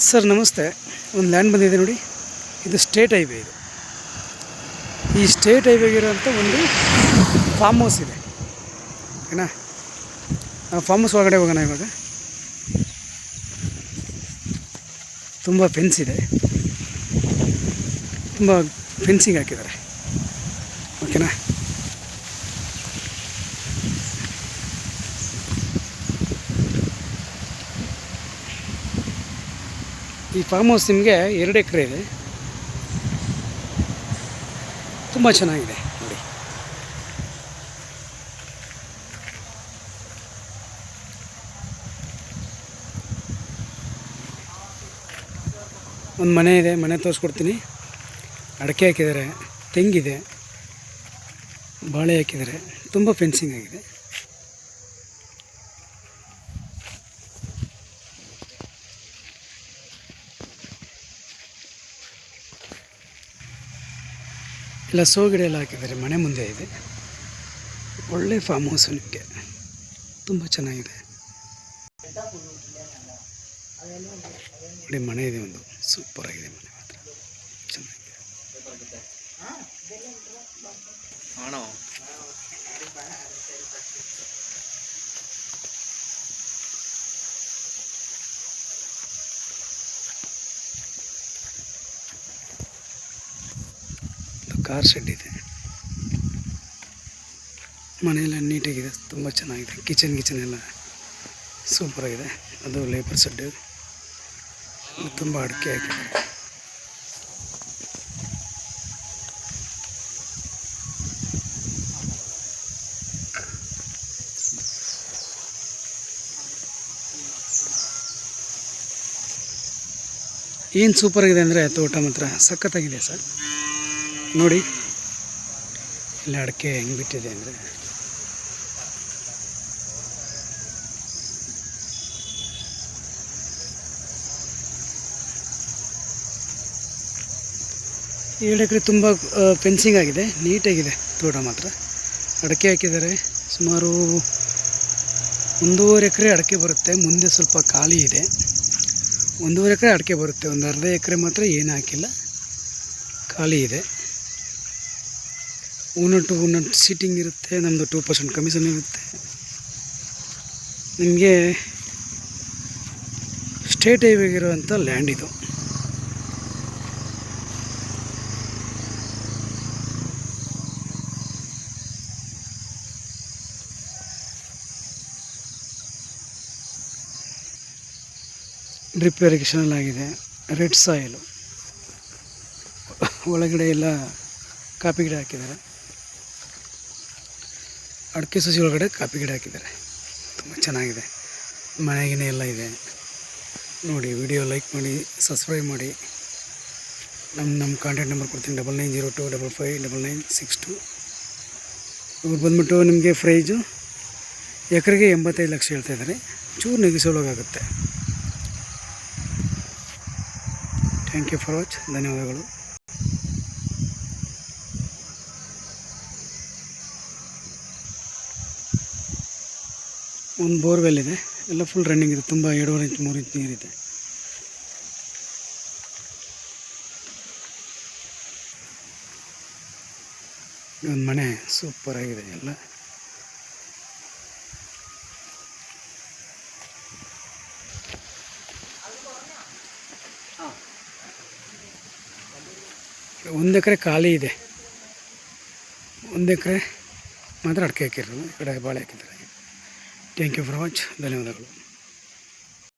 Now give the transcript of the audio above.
Sir ನಮಸ್ತೆ. ಒಂದು land ಬಂದಿದೆ ನೋಡಿ. ಇದು ಸ್ಟೇಟ್ ಹೈವೇ. ಇದು ಈ ಸ್ಟೇಟ್ ಹೈವೇಗಿರೋಂಥ ಒಂದು ಫಾರ್ಮ್ ಹೌಸ್ ಇದೆ. ಓಕೆನಾ, ಫಾರ್ಮ್ ಹೌಸ್ ಒಳಗಡೆ ಹೋಗೋಣ. ಇವಾಗ ತುಂಬ ಫೆನ್ಸ್ ಇದೆ, ತುಂಬ ಫೆನ್ಸಿಂಗ್ ಹಾಕಿದ್ದಾರೆ. ಓಕೆನಾ, ಈ ಫಾರ್ಮ್ ಹೌಸ್ ನಿಮಗೆ 2 ಎಕರೆ ಇದೆ. ತುಂಬ ಚೆನ್ನಾಗಿದೆ ನೋಡಿ. ಒಂದು ಮನೆ ಇದೆ, ಮನೆ ತೋರಿಸ್ಕೊಡ್ತೀನಿ. ಅಡಿಕೆ ಹಾಕಿದ್ದಾರೆ, ತೆಂಗಿದೆ, ಬಾಳೆ ಹಾಕಿದ್ದಾರೆ. ತುಂಬ ಫೆನ್ಸಿಂಗ್ ಆಗಿದೆ. ಎಲ್ಲ ಸೋಗಿಡ ಎಲ್ಲ ಹಾಕಿದ್ದಾರೆ. ಮನೆ ಮುಂದೆ ಇದೆ. ಒಳ್ಳೆ ಫಾರ್ಮ್ ಹೌಸ್ ನಿಮಗೆ, ತುಂಬ ಚೆನ್ನಾಗಿದೆ ನೋಡಿ. ಮನೆ ಇದೆ, ಒಂದು ಸೂಪರ್ ಆಗಿದೆ ಮನೆ, ಮಾತ್ರ ಚೆನ್ನಾಗಿದೆ. ಕಾರ್ ಶೆಡ್ ಇದೆ. ಮನೆಯೆಲ್ಲ ನೀಟಾಗಿದೆ, ತುಂಬ ಚೆನ್ನಾಗಿದೆ. ಕಿಚನ್ ಎಲ್ಲ ಸೂಪರಾಗಿದೆ. ಅದು ಲೇಬರ್ ಶೆಡ್, ತುಂಬ ಅಡಿಕೆ ಹಾಕಿದ್ದಾರೆ. ಏನು ಸೂಪರಾಗಿದೆ ಅಂದರೆ ತೋಟ ಮಾತ್ರ ಸಖತ್ತಾಗಿದೆ ಸರ್. ನೋಡಿ ಇಲ್ಲ ಅಡಿಕೆ ಹೆಂಗೆ ಬಿಟ್ಟಿದೆ ಅಂದರೆ, ಈ ಎಕರೆ ತುಂಬ ಫೆನ್ಸಿಂಗ್ ಆಗಿದೆ, ನೀಟಾಗಿದೆ ತೋಟ ಮಾತ್ರ. ಅಡಿಕೆ ಹಾಕಿದ್ದಾರೆ. ಸುಮಾರು 1.5 ಎಕರೆ ಅಡಿಕೆ ಬರುತ್ತೆ. ಮುಂದೆ ಸ್ವಲ್ಪ ಖಾಲಿ ಇದೆ. 1.5 ಎಕರೆ ಅಡಿಕೆ ಬರುತ್ತೆ. ಒಂದು ಅರ್ಧ ಎಕರೆ ಮಾತ್ರ ಏನು ಹಾಕಿಲ್ಲ, ಖಾಲಿ ಇದೆ. ಓನರ್ ಸೀಟಿಂಗ್ ಇರುತ್ತೆ. ನಮ್ಮದು 2% ಕಮಿಷನ್ ಇರುತ್ತೆ. ನಿಮಗೆ ಸ್ಟೇಟ್ ಹೈವೇಗಿರುವಂಥ ಲ್ಯಾಂಡ್ ಇದು. ಡ್ರಿಪ್ ಇರಿಗೇಷನ್ ಆಗಿದೆ. ರೆಡ್ ಸಾಯಿಲು, ಒಳಗಡೆ ಎಲ್ಲ ಕಾಫಿ ಗಿಡ ಹಾಕಿದ್ದಾರೆ. ಅಡಿಕೆ ಸಸಿ ಒಳಗಡೆ ಕಾಫಿ ಗಿಡ ಹಾಕಿದ್ದಾರೆ. ತುಂಬ ಚೆನ್ನಾಗಿದೆ. ಮನೆಗಿನೇ ಎಲ್ಲ ಇದೆ ನೋಡಿ. ವಿಡಿಯೋ ಲೈಕ್ ಮಾಡಿ, ಸಬ್ಸ್ಕ್ರೈಬ್ ಮಾಡಿ. ನಮ್ಮ ಕಾಂಟ್ಯಾಕ್ಟ್ ನಂಬರ್ ಕೊಡ್ತೀನಿ, 9902559962. ಇವ್ರು ಬಂದ್ಬಿಟ್ಟು ನಿಮಗೆ ಪ್ರೈಜು ಎಕರೆಗೆ 85 ಲಕ್ಷ ಹೇಳ್ತಾಯಿದ್ದಾರೆ. ಚೂರು ನೆಗೆಸೋಳಗಾಗುತ್ತೆ. Thank you for watch. ಧನ್ಯವಾದಗಳು. ಒಂದು ಬೋರ್ವೆಲ್ ಇದೆ, ಎಲ್ಲ ಫುಲ್ ರನ್ನಿಂಗ್ ಇದೆ. ತುಂಬ 2.5 ಇಂಚ್ 3 ಇಂಚ್ ನೀರಿದೆ. ಒಂದು ಮನೆ ಸೂಪರಾಗಿದೆ ಎಲ್ಲ. ಒಂದು ಎಕರೆ ಖಾಲಿ ಇದೆ. 1 ಎಕರೆ ಮಾತ್ರ ಅಡಿಕೆ ಹಾಕಿರೋದು. ಈ ಕಡೆ ಬಾಳೆ ಹಾಕಿದ್ದಾರೆ. Thank you for watch. ಧನ್ಯವಾದಗಳು.